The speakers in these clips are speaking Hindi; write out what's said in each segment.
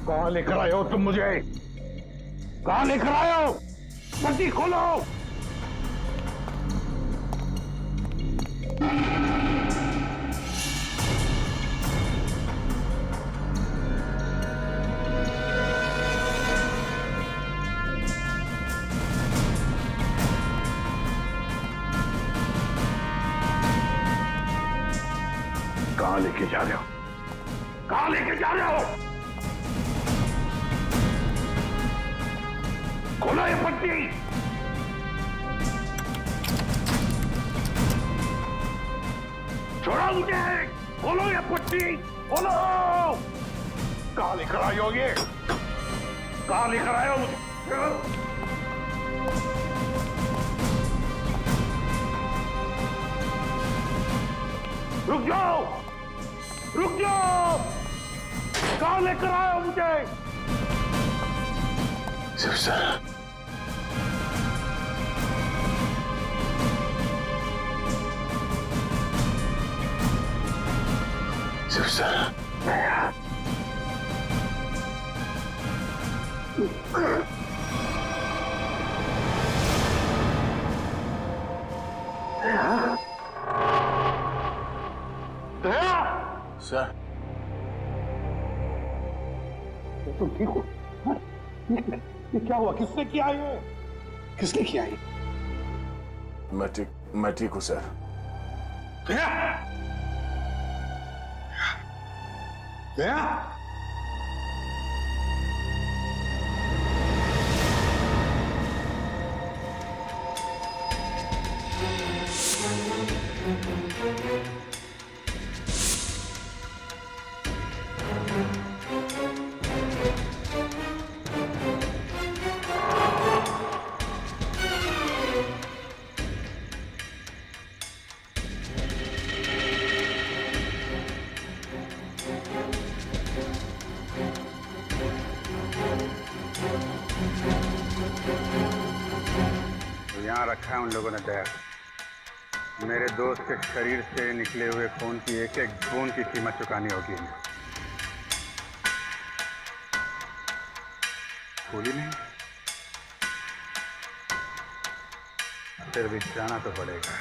कहां लेकर आए हो तुम मुझे? कहां लेकर आए हो? पट्टी खोलो। कहां लेके जा रहे हो? कहां लेके जा रहे हो? खोलो ये पट्टी। छोड़ो मुझे। खोलो ये पट्टी। खोलो। कहां लेकर आए हो ये? कहां लेकर आए हो मुझे? रुक जाओ। रुक जाओ। कहां लेकर आए हो मुझे? Shiv sir. Shiv sir. Sir, तुम ठीक हो? ये क्या हुआ? किसने किया ये? किसने किया ये? मैं ठीक हूं सर। दया? दया? यहाँ रखा है उन लोगों ने दया। मेरे दोस्त के शरीर से निकले हुए खून की एक एक बूंद की कीमत चुकानी होगी इन्हें। भूली नहीं? फिर भी जाना तो पड़ेगा।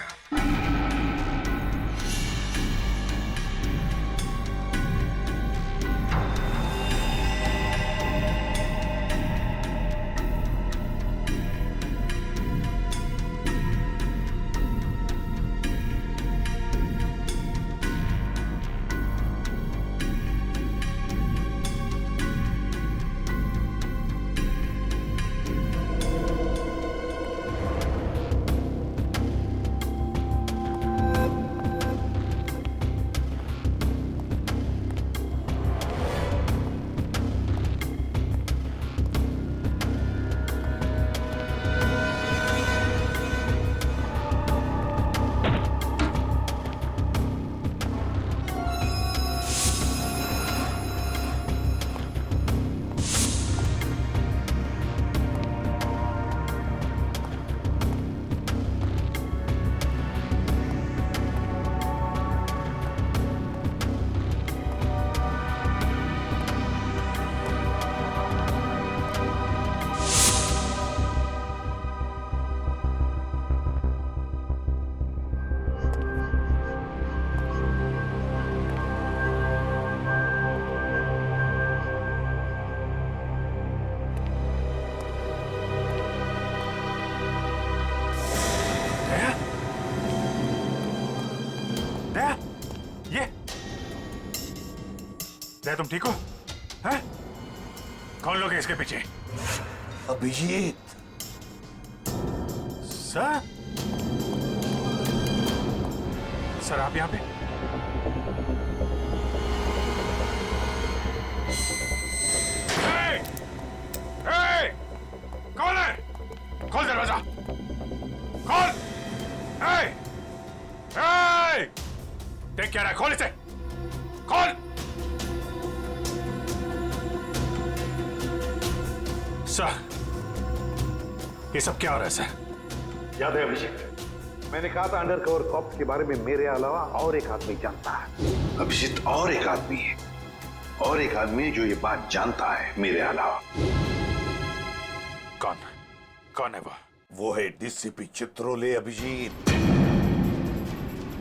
दया, तुम ठीक हो? हैं? कौन लोग हैं इसके पीछे? अभिजीत। सर? सर आप यहाँ पे? कौन है? खोल दरवाजा। खोल। देख क्या रहा है? खोल इसे। खोल। सर, ये सब क्या हो रहा है सर? याद है अभिषेक, मैंने कहा था अंडर कवर कॉप्स के बारे में मेरे अलावा और एक आदमी जानता है। अभिजीत और एक आदमी है और एक आदमी जो ये बात जानता है मेरे अलावा। कौन कौन है वो है डीसीपी चित्रोले अभिजीत।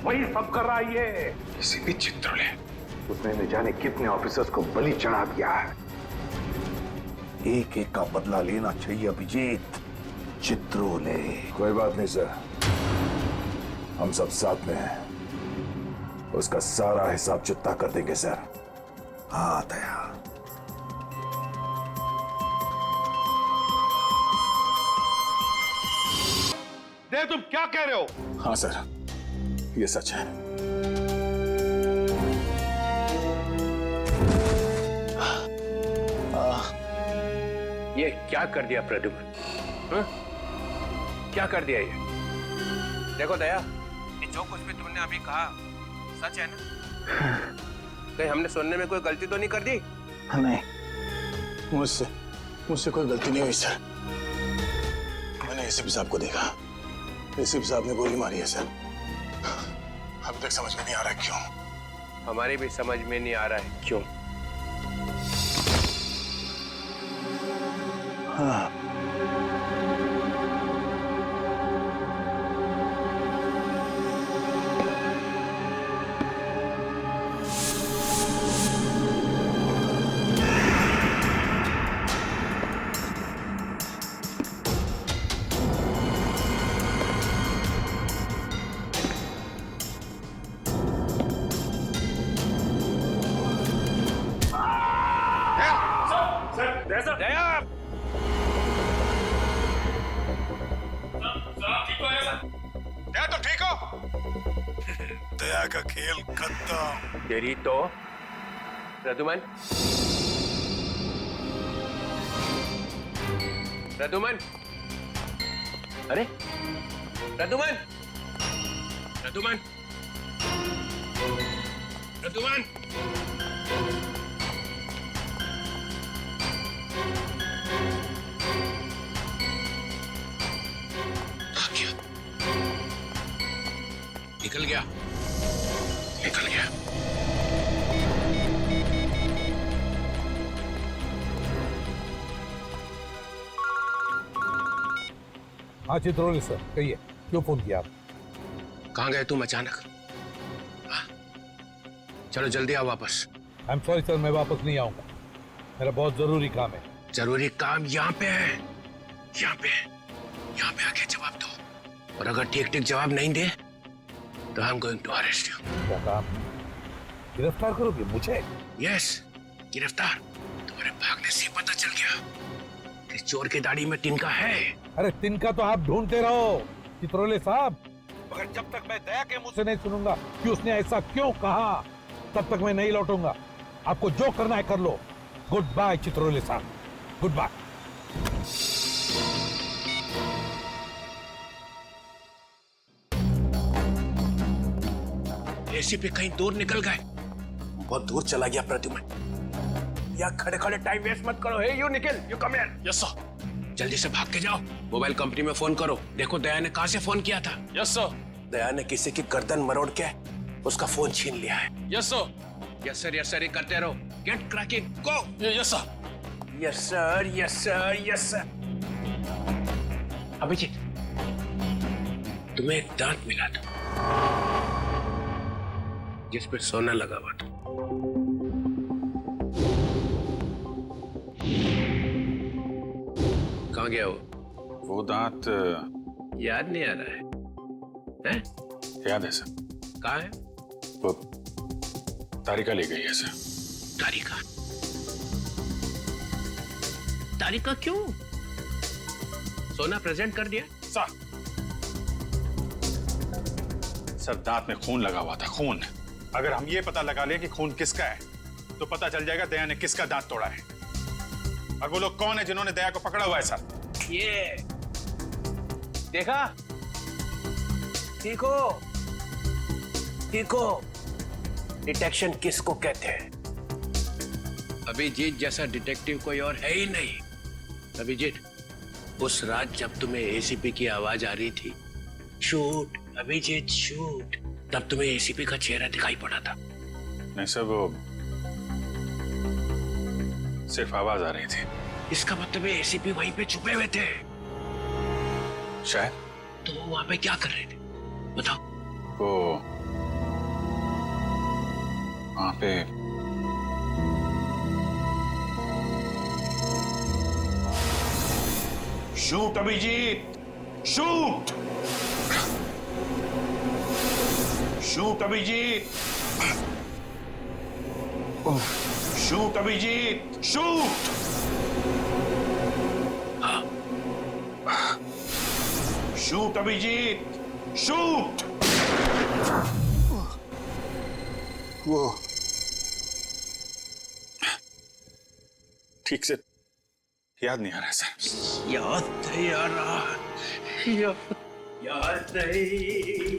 वही सब कर रहा है ये। डीसीपी चित्रोले। उसने न जाने कितने ऑफिसर्स को बलि चढ़ा दिया है। एक एक का बदला लेना चाहिए अभिजीत। चित्रोले। कोई बात नहीं सर, हम सब साथ में हैं। उसका सारा हिसाब चुकता कर देंगे सर। हाँ दया। दे, तुम क्या कह रहे हो? हाँ सर, ये सच है। ये क्या कर दिया प्रद्युमन? क्या कर दिया ये? देखो दया, ये जो कुछ भी तुमने अभी कहा सच है ना? कहीं हमने सुनने में कोई गलती तो नहीं कर दी? नहीं, मुझसे कोई गलती नहीं हुई सर। मैंने एसीपी साहब को देखा। एसीपी साहब ने गोली मारी है सर। अभी तक समझ में नहीं आ रहा क्यों। हमारी भी समझ में नहीं आ रहा है क्यों। हाँ, दया, दया तुम ठीक हो? दया का खेल खत्म। तेरी तो प्रद्युमन, प्रद्युमन, अरे प्रद्युमन, प्रद्युमन, प्रद्युमन, निकल गया, निकल गया। हाँ चित्रोले सर, कहिए क्यों फोन किया आप? कहाँ गए तुम अचानक? हाँ? चलो जल्दी आओ वापस। आई एम सॉरी सर, मैं वापस नहीं आऊंगा। मेरा बहुत जरूरी काम है। जरूरी काम यहाँ पे है, यहाँ पे, यहाँ पे आके जवाब दो। और अगर ठीक ठीक जवाब नहीं दे तो I am going to arrest you. क्या काम? गिरफ्तार करोगे मुझे? यस, गिरफ्तार। तुम्हारे भागने से पता चल गया कि चोर की दाढ़ी में तिनका है। अरे तिनका तो आप ढूंढते रहो चित्रोले साहब, मगर जब तक मैं दया के मुंह से नहीं सुनूंगा कि उसने ऐसा क्यों कहा, तब तक मैं नहीं लौटूंगा। आपको जो करना है कर लो। गुड बाय चित्रोले साहब, गुड बाय। एसीपी कहीं दूर निकल गए। बहुत दूर चला गया प्रद्युमन। या खड़े खड़े टाइम वेस्ट मत करो। Hey you Nikhil, you come here. Yes sir. जल्दी से भाग के जाओ, मोबाइल कंपनी में फोन करो। देखो दया ने कहां से फोन किया था। Yes sir. दया ने किसी की गर्दन मरोड़ के उसका फोन छीन लिया है। Yes sir. Yes sir, yes sir ही करते रहो। Get cracking, go. Yes sir. Yes sir, yes sir, yes sir. Abhijeet, तुम्हें एक दांत मिला था जिस पे सोना लगा हुआ था। कहाँ गया वो दांत याद नहीं आ रहा है? याद है सर। कहाँ है? वो तारिका ले गई है सर। तारिका? तारिका क्यों? सोना प्रेजेंट कर दिया? सर दांत में खून लगा हुआ था, खून। अगर हम ये पता लगा ले कि खून किसका है तो पता चल जाएगा दया ने किसका दांत तोड़ा है। और वो लोग कौन है जिन्होंने दया को पकड़ा हुआ है सर? ये देखा? देखो, देखो, डिटेक्शन किसको कहते हैं? अभिजीत जैसा डिटेक्टिव कोई और है ही नहीं। अभिजीत, उस रात जब तुम्हें एसीपी की आवाज आ रही थी, शूट अभिजीत शूट, तब तुम्हें एसीपी का चेहरा दिखाई पड़ा था। नहीं सर, वो सिर्फ आवाज आ रही थी। इसका मतलब है एसीपी वहीं पे छुपे हुए थे। शायद। तो वो वहां पे क्या कर रहे थे बताओ। वो वहां पे shoot Abhijeet, shoot, shoot Abhijeet, shoot Abhijeet, shoot. Shoot Abhijeet, shoot. वो ठीक से याद नहीं आ रहा है सर। याद नहीं आ रहा। याद नहीं।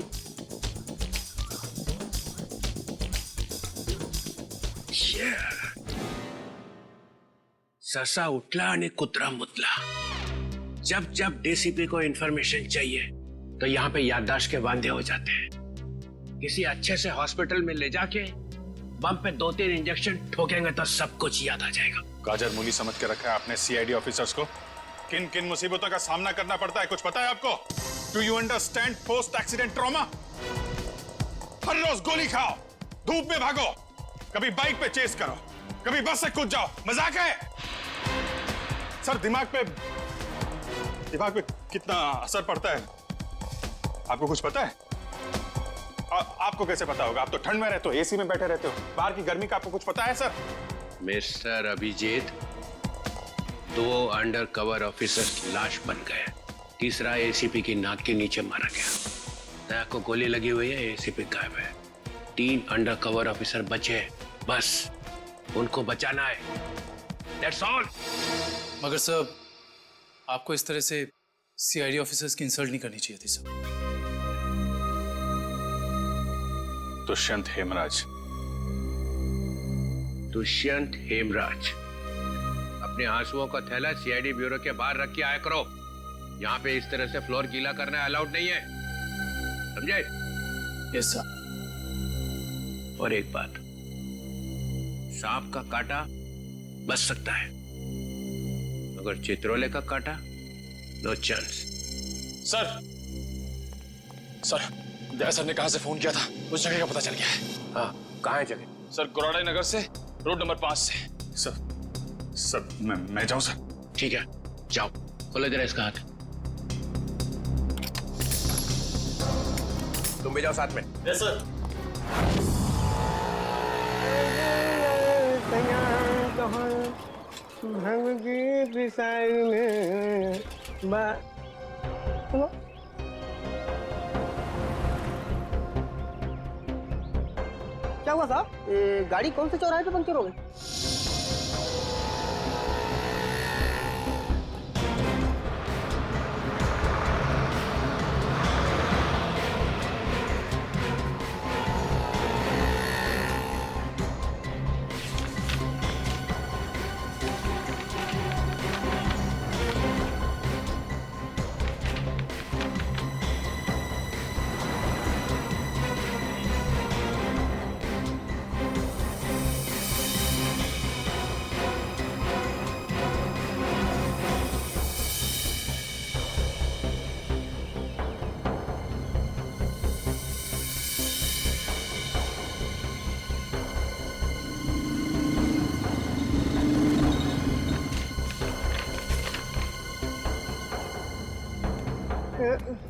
ससा उठला आणि कुत्रा मुतला। जब जब डीसीपी को इंफॉर्मेशन चाहिए तो यहाँ पे याददाश्त के वांदे हो जाते हैं। किसी अच्छे से हॉस्पिटल में ले जाके बम पे 2-3 इंजेक्शन ठोकेंगे तो सब कुछ याद आ जाएगा। गाजर मूली समझ के रखा है आपने सीआईडी ऑफिसर्स को। किन किन मुसीबतों का सामना करना पड़ता है कुछ पता है आपको? Do you understand post accident trauma? हर रोज गोली खाओ, धूप में भागो, कभी बाइक पे चेस करो, कभी बस से कूद जाओ। मजाक है सर? दिमाग पे कितना असर पड़ता है आपको कुछ पता है? आपको कैसे पता होगा? आप तो ठंड में रहते हो, एसी में बैठे रहते हो, बाहर की गर्मी का आपको कुछ पता है sir? Mister Abhijeet, 2 undercover officers लाश बन गए, तीसरा एसीपी की नाक के नीचे मारा गया। दया को गोली लगी हुई है, एसीपी गायब है। 3 अंडर कवर ऑफिसर बचे, बस उनको बचाना है। That's all। मगर सर, आपको इस तरह से सीआईडी ऑफिसर्स की इंसल्ट नहीं करनी चाहिए थी सर। दुष्यंत हेमराज। दुष्यंत हेमराज, अपने आंसुओं का थैला सीआईडी ब्यूरो के बाहर रख के आया करो। यहाँ पे इस तरह से फ्लोर गीला करना अलाउड नहीं है, समझे? Yes sir. और एक बात, सांप का काटा बच सकता है, मगर चित्रोले का काटा नो चांस। सर, दया सर ने कहां से फोन किया था उस जगह का पता चल गया है। हाँ, कहाँ है जगह? सर, गुराड़े नगर से रोड नंबर 5 से। सर मैं जाऊं सर? ठीक है, जाओ, खोलो जरा इसका हाथ। तुम भी जाओ साथ में। Yes sir. क्या हुआ साहब? गाड़ी कौन से चौराहे पे पंक्चर हो गई?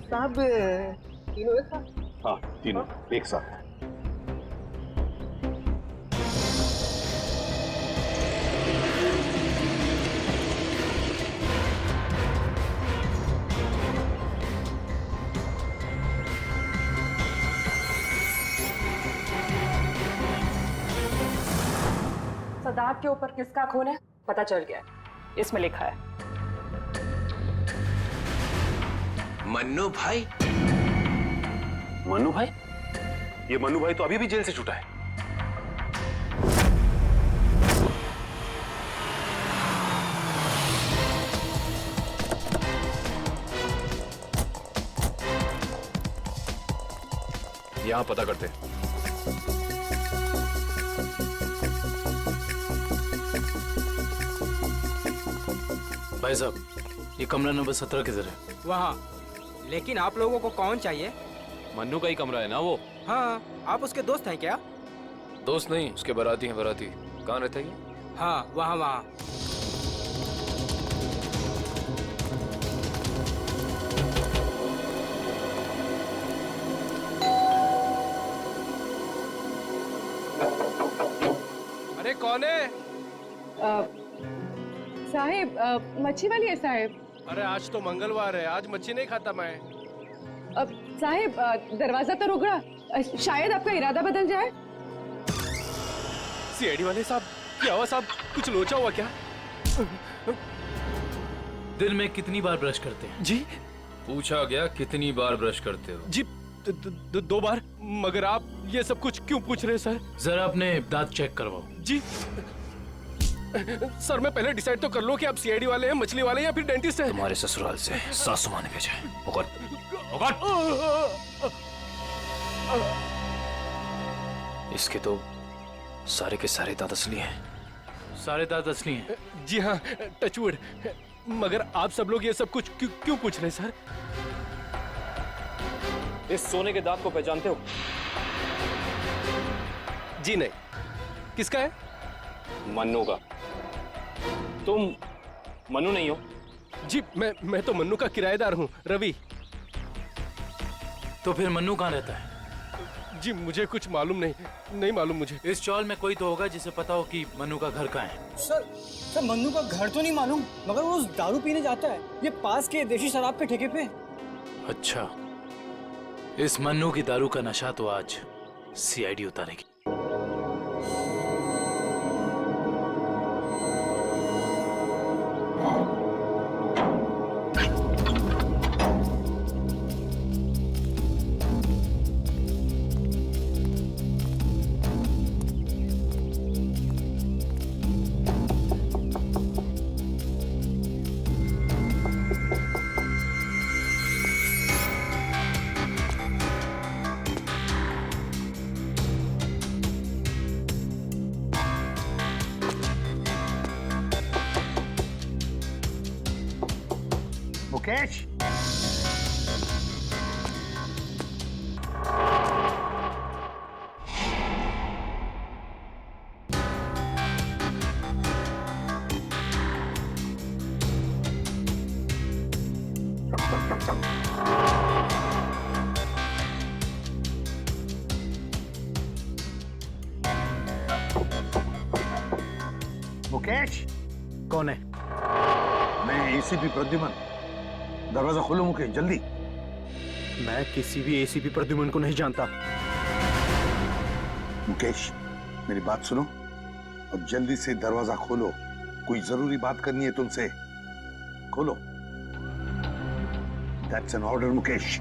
साहब, तीनों एक साथ? हाँ, तीनों एक साथ। सदात के ऊपर किसका खून है पता चल गया है, इसमें लिखा है मन्नू भाई। मन्नू भाई? ये मन्नू भाई तो अभी भी जेल से छूटा है। यहां पता करते हैं। भाई साहब, ये कमरा नंबर 17 किधर है? वहाँ। लेकिन आप लोगों को कौन चाहिए? मन्नू का ही कमरा है ना वो? हाँ, आप उसके दोस्त हैं क्या? दोस्त नहीं, उसके बाराती हैं, बाराती। कहाँ रहता है ये? हाँ, वहाँ वहाँ। अरे कौन है? साहिब, मच्छी वाली है साहिब। अरे आज तो मंगलवार है, आज मच्छी नहीं खाता मैं। साहिब, दरवाजा तो रुक शायद आपका इरादा बदल जाए। सीआईडी वाले साहब, क्या हुआ साहब? कुछ लोचा हुआ क्या? दिन में कितनी बार ब्रश करते हैं? जी पूछा गया कितनी बार ब्रश करते हो? जी, 2 बार। मगर आप ये सब कुछ क्यों पूछ रहे हैं सर? जरा अपने दांत चेक करवाओ। जी सर, मैं पहले डिसाइड तो कर लो कि आप सीआईडी वाले हैं, मछली वाले हैं या फिर डेंटिस्ट हैं। तुम्हारे ससुराल से सासू माँ ने भेजा है। इसके तो सारे के सारे दांत असली हैं। सारे दांत असली हैं? जी हाँ, टचवुड। मगर आप सब लोग ये सब कुछ क्यों पूछ रहे हैं सर? इस सोने के दांत को पहचानते हो? जी नहीं। किसका है? मन्नू का। तुम मन्नू नहीं हो? जी मैं तो मन्नू का किराएदार हूँ, रवि। तो फिर मन्नू कहाँ रहता है? जी मुझे कुछ मालूम नहीं मालूम मुझे। इस चौल में कोई तो होगा जिसे पता हो कि मन्नू का घर कहाँ है। सर मन्नू का घर तो नहीं मालूम, मगर वो रोज दारू पीने जाता है, ये पास के देशी शराब के ठेके पे। अच्छा, इस मन्नू की दारू का नशा तो आज सीआईडी उतारेगी। मुकेश, मुकेश। कौन है? मैं एसीपी प्रद्युमन। दरवाजा खोलो मुकेश, जल्दी। मैं किसी भी एसीपी प्रद्युमन को नहीं जानता। मुकेश, मेरी बात सुनो और जल्दी से दरवाजा खोलो। कोई जरूरी बात करनी है तुमसे। खोलो। That's an order Mukesh.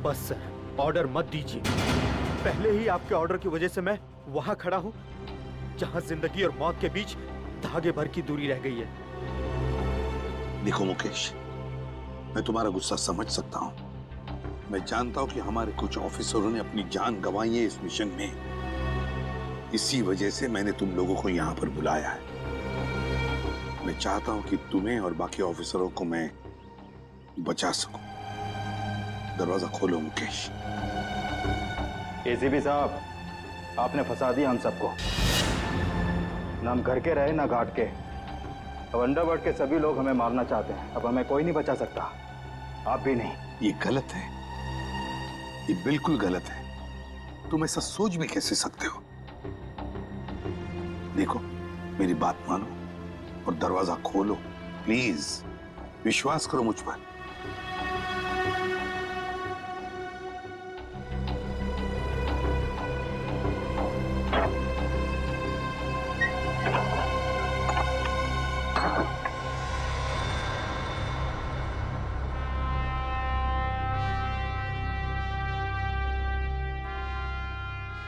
बस सर, ऑर्डर मत दीजिए। पहले ही आपके ऑर्डर की वजह से मैं वहां खड़ा हूं जहां जिंदगी और मौत के बीच धागे भर की दूरी रह गई है। देखो मुकेश, मैं तुम्हारा गुस्सा समझ सकता हूं। मैं जानता हूं कि हमारे कुछ ऑफिसरों ने अपनी जान गंवाई है इस मिशन में। इसी वजह से मैंने तुम लोगों को यहां पर बुलाया है। मैं चाहता हूं कि तुम्हें और बाकी ऑफिसरों को मैं बचा सकूं। दरवाजा खोलो मुकेश। एसीपी साहब, आपने फंसा दिया हम सबको। ना हम घर के रहे ना घाट के। अब अंडरवर्ल्ड के सभी लोग हमें मारना चाहते हैं। अब हमें कोई नहीं बचा सकता, आप भी नहीं। ये गलत है, ये बिल्कुल गलत है। तुम ऐसा सोच भी कैसे सकते हो? देखो, मेरी बात मानो और दरवाजा खोलो प्लीज। विश्वास करो मुझ पर।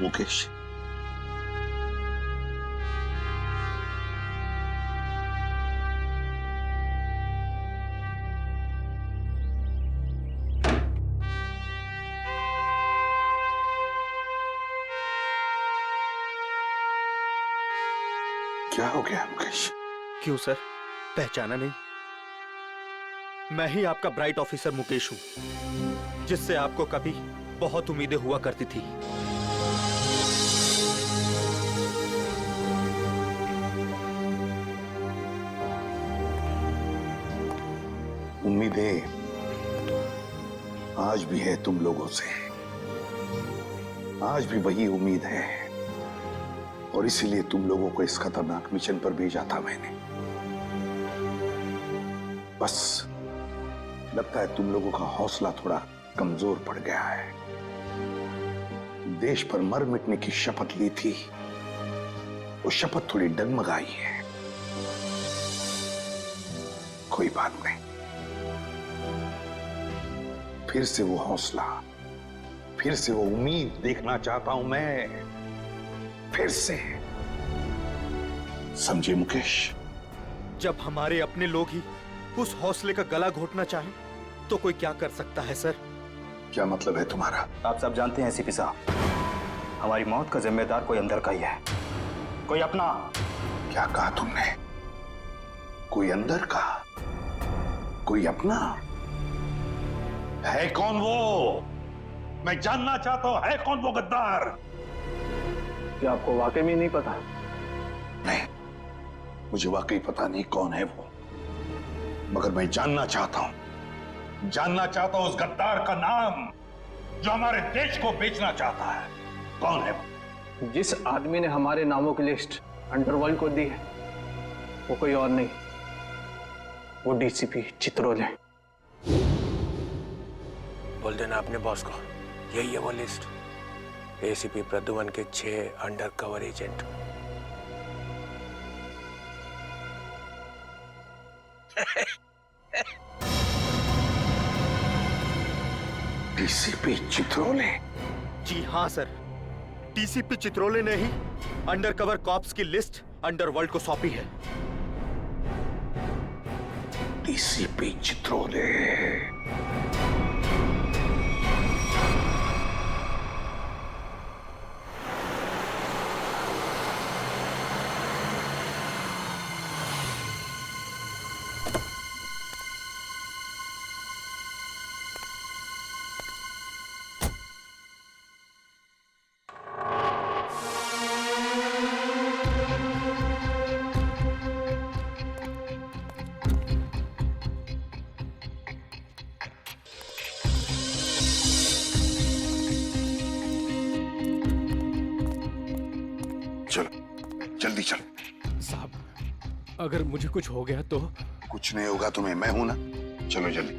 मुकेश, क्या हो गया मुकेश? क्यों सर, पहचाना नहीं? मैं ही आपका ब्राइट ऑफिसर मुकेश हूं, जिससे आपको कभी बहुत उम्मीदें हुआ करती थी। उम्मीदें आज भी है तुम लोगों से, आज भी वही उम्मीद है, और इसीलिए तुम लोगों को इस खतरनाक मिशन पर भेजा था मैंने। बस लगता है तुम लोगों का हौसला थोड़ा कमजोर पड़ गया है। देश पर मर मिटने की शपथ ली थी, वो शपथ थोड़ी डगमगाई है। कोई बात नहीं, फिर से वो हौसला, फिर से वो उम्मीद देखना चाहता हूं मैं, फिर से। समझे मुकेश? जब हमारे अपने लोग ही उस हौसले का गला घोटना चाहें, तो कोई क्या कर सकता है सर? क्या मतलब है तुम्हारा? आप सब जानते हैं एसीपी साहब, हमारी मौत का जिम्मेदार कोई अंदर का ही है, कोई अपना। क्या कहा तुमने? कोई अंदर का, कोई अपना? है कौन वो? मैं जानना चाहता हूं, है कौन वो गद्दार? क्या आपको वाकई में नहीं पता? नहीं, मुझे वाकई पता नहीं कौन है वो, मगर मैं जानना चाहता हूं उस गद्दार का नाम, जो हमारे देश को बेचना चाहता है। कौन है वो? जिस आदमी ने हमारे नामों की लिस्ट अंडरवर्ल्ड को दी है, वो कोई और नहीं, वो डीसीपी चित्रोले। बोल देना अपने बॉस को, यही है वो लिस्ट। एसीपी प्रद्युमन के 6 अंडरकवर एजेंट। डीसीपी चित्रोले? जी हाँ सर, डीसीपी चित्रोले ने ही अंडरकवर कॉप्स की लिस्ट अंडरवर्ल्ड को सौंपी है। डीसीपी चित्रोले? चलो जल्दी चलो। साहब, अगर मुझे कुछ हो गया तो? कुछ नहीं होगा तुम्हें, मैं हूं ना। चलो जल्दी।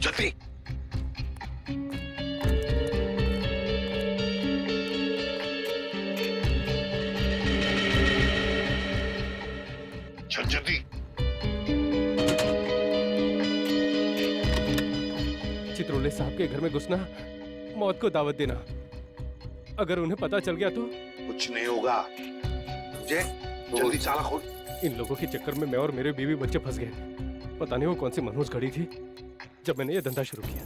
जल्दी। चल जल्दी। चित्रोले साहब के घर में घुसना, मौत को दावत देना। अगर उन्हें पता चल गया तो? कुछ नहीं होगा। जल्दी चाला खोल। इन लोगों के चक्कर में मैं और मेरे बीवी बच्चे फंस गए। पता नहीं वो कौन सी मनहूस घड़ी थी जब मैंने ये धंधा शुरू किया।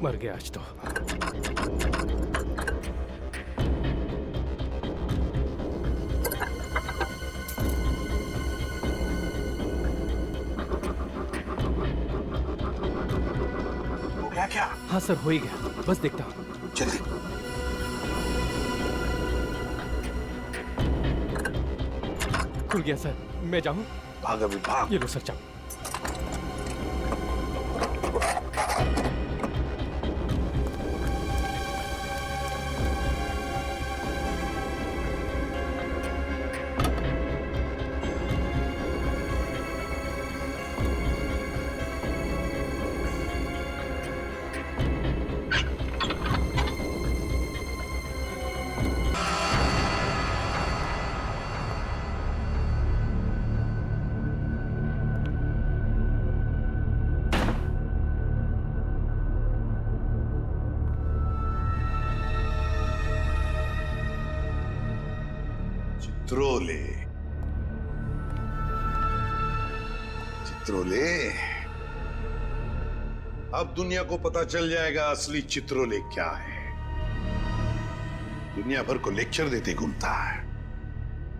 मर गया आज तो। क्या? हाँ सर, हो ही गया, बस देखता हूँ। जल्दी। खुल गया सर, मैं जाऊँ? भाग अभी भाग। ये लो सर, जाओ। चित्रोले, चित्रोले, अब दुनिया को पता चल जाएगा असली चित्रोले क्या है। दुनिया भर को लेक्चर देते घूमता है।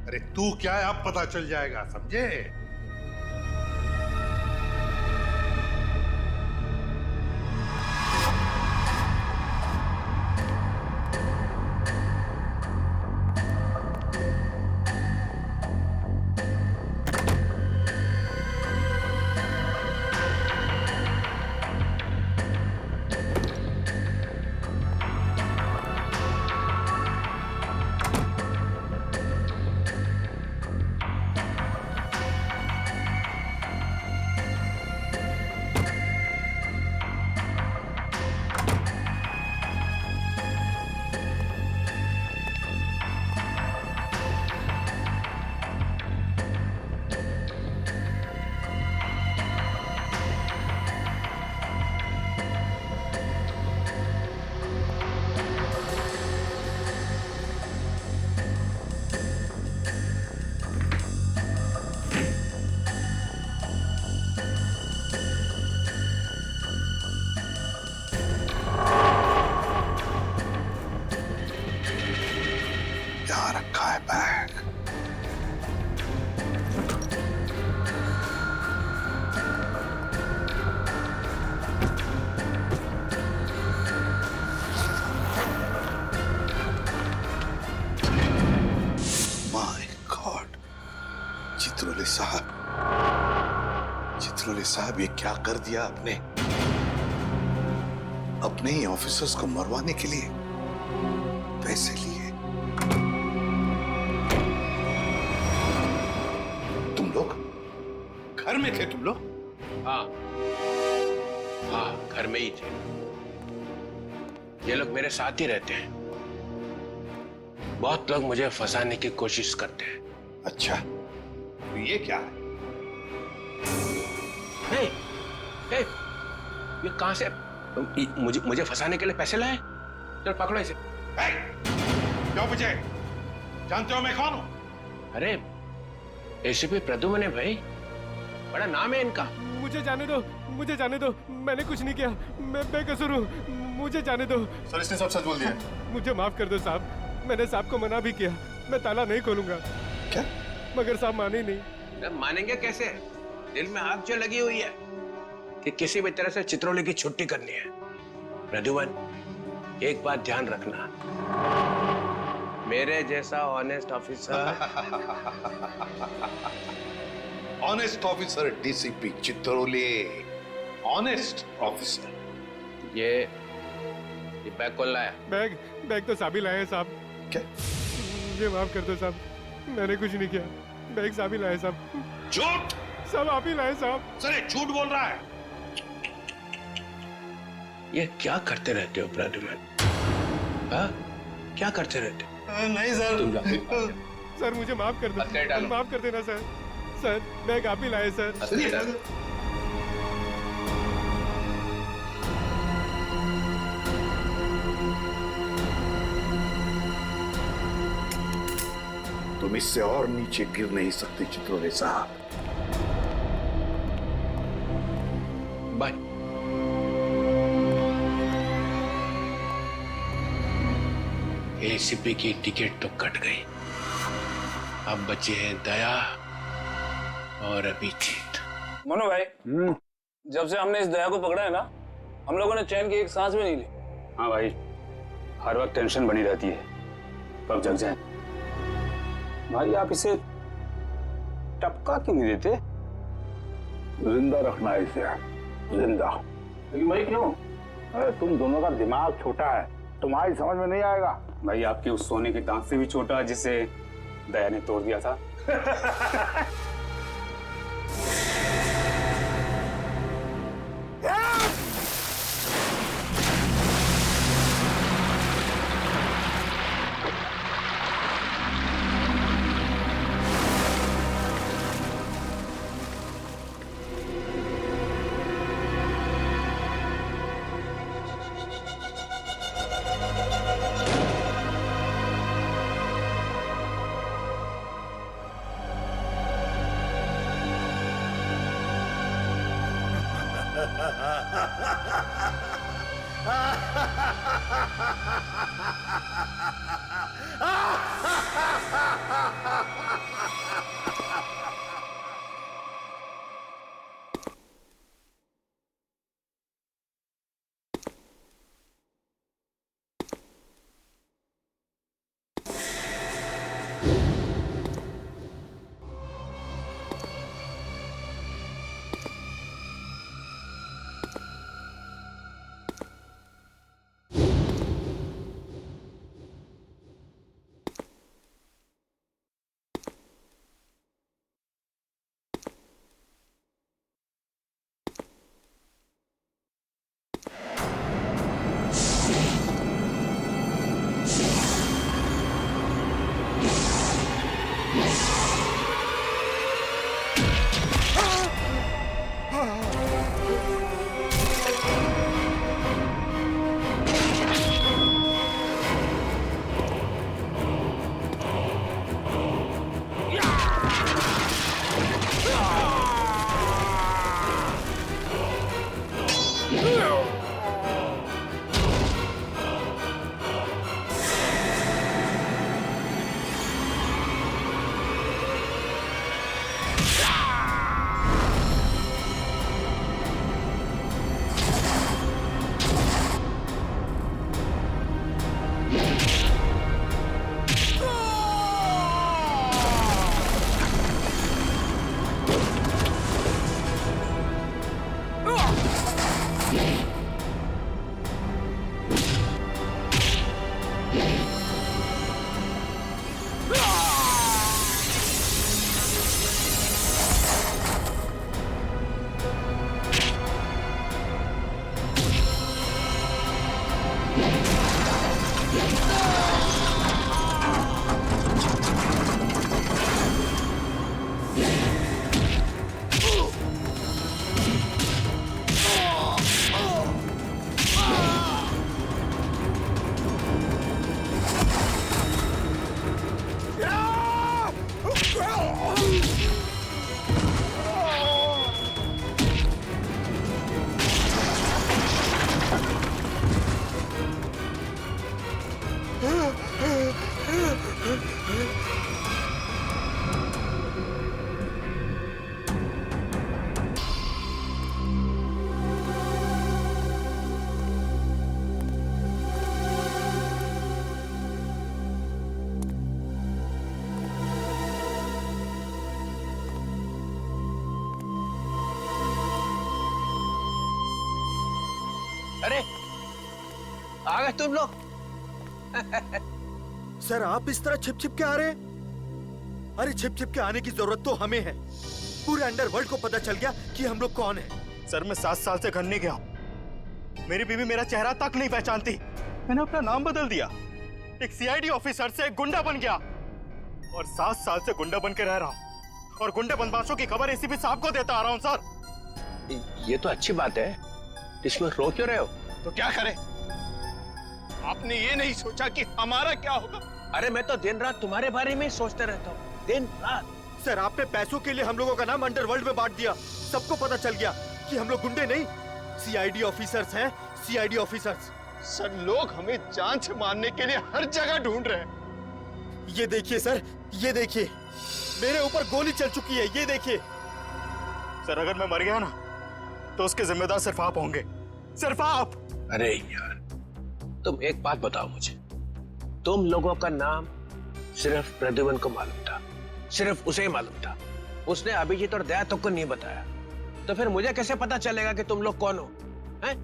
अरे तू क्या है, अब पता चल जाएगा, समझे? यहाँ रखा है बैग। माय गॉड, चित्रोले साहब, चित्रोले साहब, ये क्या कर दिया आपने? अपने ही ऑफिसर्स को मरवाने के लिए पैसे लिए। तुम लोग घर में थे? तुम लोग? हाँ हाँ, घर में ही थे। ये लोग मेरे साथ ही रहते हैं। बहुत लोग मुझे फंसाने की कोशिश करते हैं। अच्छा, तो ये क्या है? हे, हे, ये कहां से? मुझे फंसाने के लिए पैसे लाए? चल पकड़ो इसे। क्यों मुझे? जानते हो मैं कौन हूं? अरे एसीपी प्रद्युम्न है भाई, बड़ा नाम है इनका। मुझे जाने दो, मुझे जाने दो, मैंने कुछ नहीं किया, मैं बेकसूर हूँ, मुझे जाने दो। सर इसने सब सच बोल दिया। मुझे माफ कर दो साहब, मैंने साहब को मना भी किया, मैं ताला नहीं खोलूंगा। क्या? मगर साहब माने ही नहीं। अब मानेंगे कैसे? दिल में आग जो लगी हुई है कि किसी भी तरह से चित्रोले की छुट्टी करनी है। प्रद्युम्न, एक बात ध्यान रखना, मेरे जैसा honest officer honest officer DCP Chitrole, honest officer. ये बैग कौन लाया? बैग तो साहब ही लाए हैं साहब। क्या? मुझे माफ कर दो साहब, मैंने कुछ नहीं किया, बैग साहब ही लाए साहब। झूठ! सब आप ही लाए साहब। सर ये झूठ बोल रहा है। ये क्या करते रहते हो प्रद्युम्न? हाँ, क्या करते रहते हो? नहीं सर। तुम जाओ। सर मुझे माफ कर हथकड़ी डालो। दो, माफ कर देना सर। सर बैग आप ही लाए सर। हथकड़ी डालो। तुम इससे और नीचे गिर नहीं सकते चित्रोले साहब। बाय। एसीपी की टिकट तो कट गई, अब बचे हैं दया और अभिजीत। मनो भाई, जब से हमने इस दया को पकड़ा है ना, हम लोगों ने चैन की एक सांस भी नहीं ली। हाँ भाई, हर वक्त टेंशन बनी रहती है, कब जग जाए। भाई आप इसे टपका क्यों नहीं देते? जिंदा रखना है इसे, जिंदा। लेकिन भाई क्यों? अरे तुम दोनों का दिमाग छोटा है, तुम्हारी समझ में नहीं आएगा। भाई आपके उस सोने के दांत से भी छोटा जिसे दया ने तोड़ दिया था। अरे आ गए तुम लोग। सर आप इस तरह छिप छिप के आ रहे हैं? अरे छिप छिप के आने की जरूरत तो हमें है। पूरे अंडरवर्ल्ड को पता चल गया कि हम लोग कौन है। सर मैं 7 साल से घर नहीं गया हूं। मेरी बीवी मेरा चेहरा तक नहीं पहचानती। मैंने अपना नाम बदल दिया, एक सीआईडी ऑफिसर से एक गुंडा बन गया और 7 साल से गुंडा बन के रह रहा हूं और गुंडे बदमाशों की खबर एसीपी साहब को देता आ रहा हूं। सर ये तो अच्छी बात है, इसमें रो क्यों रहे हो? तो क्या करें? आपने ये नहीं सोचा कि हमारा क्या होगा? अरे मैं तो दिन रात तुम्हारे बारे में ही सोचते रहता हूँ, दिन रात। सर आपने पैसों के लिए हम लोगों का नाम अंडरवर्ल्ड में बांट दिया। सबको पता चल गया कि हम लोग गुंडे नहीं, सीआईडी ऑफिसर्स हैं, सीआईडी ऑफिसर्स। सर लोग हमें जान से मारने के लिए हर जगह ढूंढ रहे हैं। ये देखिए सर, ये देखिए मेरे ऊपर गोली चल चुकी है, ये देखिए। सर अगर मैं मर गया ना तो उसके जिम्मेदार सिर्फ आप होंगे, सिर्फ आप। अरे यार तुम एक बात बताओ मुझे, तुम लोगों का नाम सिर्फ प्रद्युमन को मालूम था, सिर्फ उसे ही मालूम था। उसने अभिजीत और दया तक को नहीं बताया, तो फिर मुझे कैसे पता चलेगा कि तुम लोग कौन हो? हैं?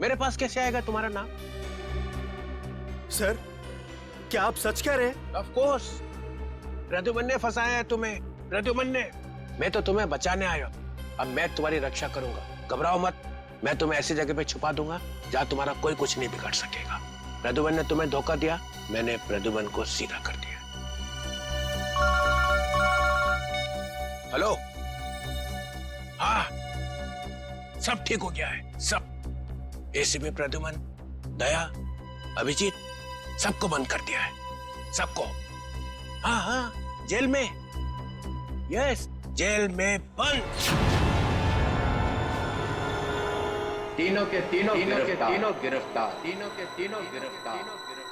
मेरे पास कैसे आएगा तुम्हारा नाम? सर क्या आप सच कह रहे हैं? ऑफ कोर्स, प्रद्युमन ने फंसाया है तुम्हें, प्रद्युमन ने। मैं तो तुम्हें बचाने आया, अब मैं तुम्हारी रक्षा करूंगा। घबराओ मत, मैं तुम्हें ऐसी जगह पे छुपा दूंगा जहां तुम्हारा कोई कुछ नहीं बिगाड़ सकेगा। प्रद्युमन ने तुम्हें धोखा दिया, मैंने प्रद्युमन को सीधा कर दिया। हेलो, हाँ सब ठीक हो गया है, सब। एसीपी प्रद्युमन, दया, अभिजीत, सबको बंद कर दिया है, सबको। हाँ हाँ जेल में, यस जेल में बंद। तीनों के तीनों गिरफ्तार।